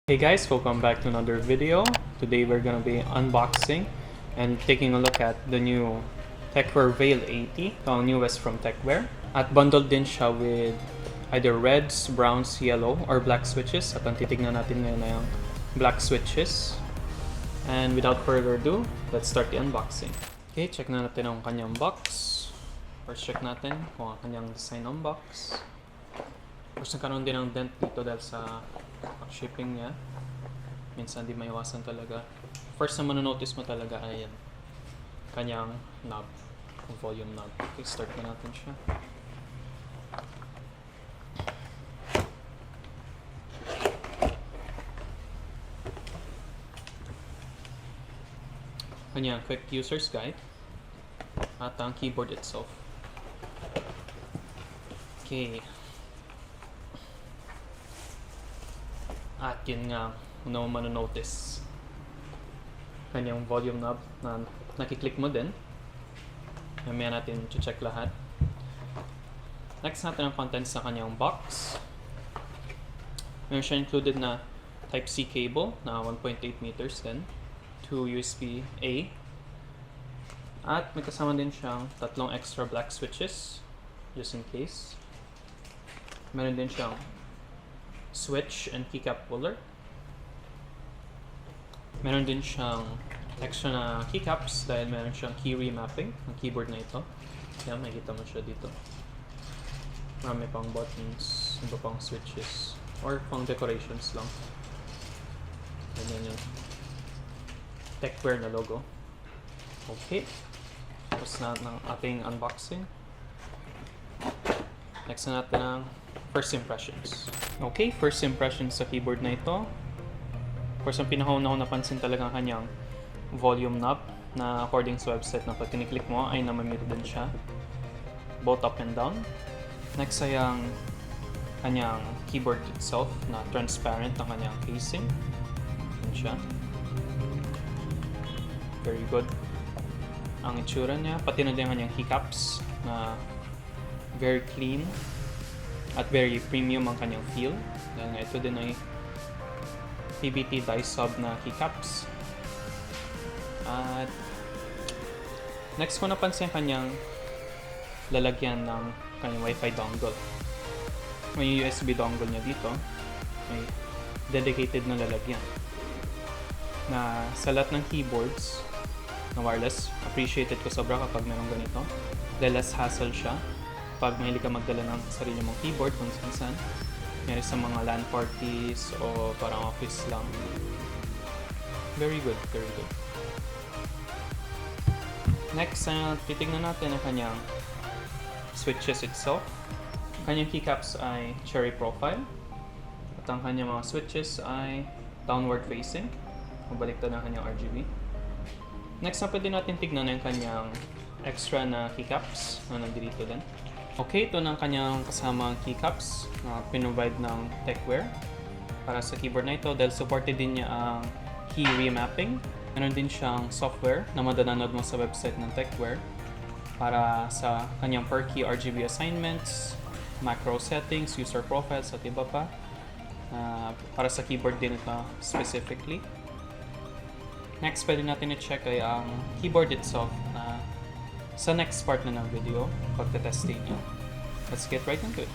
Hey guys, welcome back to another video. Today we're gonna be unboxing and taking a look at the new Tecware Veil 80, ang newest from Tecware. At bundled din siya with either reds, browns, yellow, or black switches. At ang titignan natin ngayon ay ang black switches. And without further ado, let's start the unboxing. Okay, check na natin ang kanyang box. First check natin kung ang kanyang design ng box. First, nagkaroon din ng dent dito dahil sa shipping niya. Minsan di maiwasan talaga. First na manonotice mo talaga ay yan, kanyang knob, volume knob. Okay, start na natin siya. Kanyang quick user's guide at ang keyboard itself. Okay. At yun nga, una mo manonotice, kanyang volume knob na nakiklik mo din. Mamaya natin check lahat. Next natin ang contents sa kanyang box. Meron siya included na Type-C cable na 1.8 meters din, 2 USB-A. At may kasama din siyang tatlong extra black switches, just in case. Meron din siyang switch and keycap puller. Meron din siyang extra na keycaps dahil meron siyang key remapping ng keyboard na ito. Yan, makikita mo siya dito. Marami pang buttons, iba pang switches, or pang decorations lang. Ganyan yung Tecware na logo. Okay, tapos na ng ating unboxing. Next na natin ang first impressions. Okay, first impressions sa keyboard na ito. First, ang pinakauna ko napansin talaga ang kanyang volume knob na according sa website na pag kiniklik mo ay namamit din siya, both up and down. Next ay ang kanyang keyboard itself na transparent ang kanyang casing. Yan siya. Very good. Ang itsura niya, pati na din ang kanyang keycaps na very clean at very premium ang kanyang feel. Dahil nga ito din ay PBT die sub na keycaps. At next ko napansin kanyang lalagyan ng kanyang Wi-Fi dongle. May USB dongle niya dito. May dedicated na lalagyan. Na sa lahat ng keyboards na wireless, appreciated ko sobra kapag meron ganito. Dahil less hassle siya pag mahilig ka magdala ng sarili mong keyboard kung saan mayroon sa mga LAN parties o parang office lang. Very good, very good. Next, titignan natin ang kanyang switches itself. Kanyang keycaps ay cherry profile at ang kanyang mga switches ay downward facing. Mabaliktad ang kanyang RGB. Next na pwede natin tignan ang kanyang extra na keycaps na nandito din. Okay, ito na ang kanyang kasamang keycaps na pinrovide ng Tecware para sa keyboard na ito dahil supported din niya ang key remapping. Meron din siyang software na madadownload mo sa website ng Tecware para sa kanyang per key RGB assignments, macro settings, user profiles at iba pa. Para sa keyboard din ito specifically. Next, pwede natin i-check ay ang keyboard itself na sa next part na ng video, pagtetesting niya. Let's get right into it.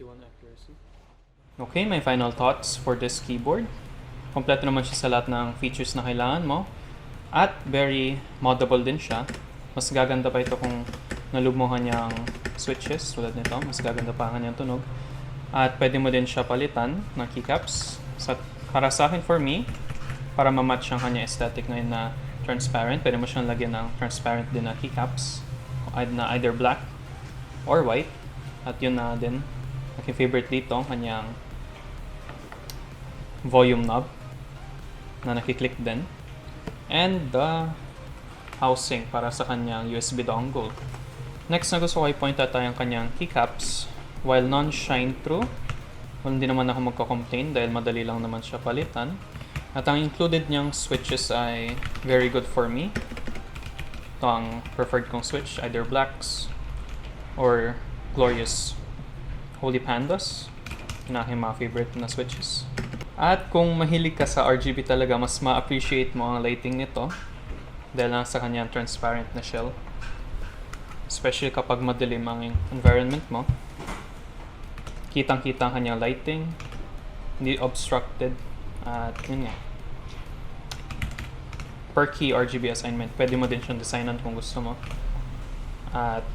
91 accuracy. Okay, my final thoughts for this keyboard. Kompleto naman siya sa lahat ng features na kailangan mo. At very moddable din siya. Mas gaganda pa ito kung nalugmuhan niyang switches tulad nito. Mas gaganda pa ang kanyang tunog. At pwede mo din siya palitan ng keycaps. Para sa akin, for me, para ma-match ang kanyang aesthetic ngayon na transparent, pwede mo siyang lagyan ng transparent din na keycaps na either black or white. At yun na din. Aking favorite dito, kanyang volume knob na nakiklik din. And the housing para sa kanyang USB dongle. Next na gusto ko i-point out ay ang kanyang keycaps. While non-shine through, hindi naman ako magko-complain dahil madali lang naman siya palitan. At ang included niyang switches ay very good for me. Ito ang preferred kong switch, either blacks or glorious Holy Pandas. Yun ang aking mga favorite na switches. At kung mahilig ka sa RGB talaga, mas ma-appreciate mo ang lighting nito dahil lang sa kanyang transparent na shell. Especially kapag madilim ang environment mo. Kitang-kita ang kanyang lighting, hindi obstructed. At yun nga. Per key RGB assignment, pwede mo din siyang designan kung gusto mo. At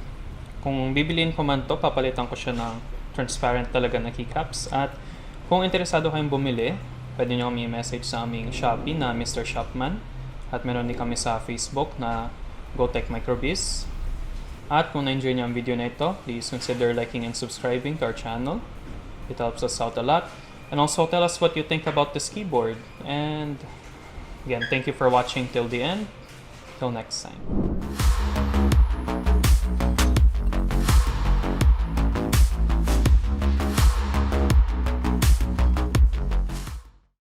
kung bibiliin ko man to, papalitan ko siya ng transparent talaga na keycaps. At kung interesado kayong bumili, pwede nyo kami message sa aming Shopee na Mr. Shopman. At meron din kami sa Facebook na GoTech Microbiz. At kung na-enjoy nyo ang video na ito, please consider liking and subscribing to our channel. It helps us out a lot. And also tell us what you think about this keyboard. And again, thank you for watching till the end. Till next time.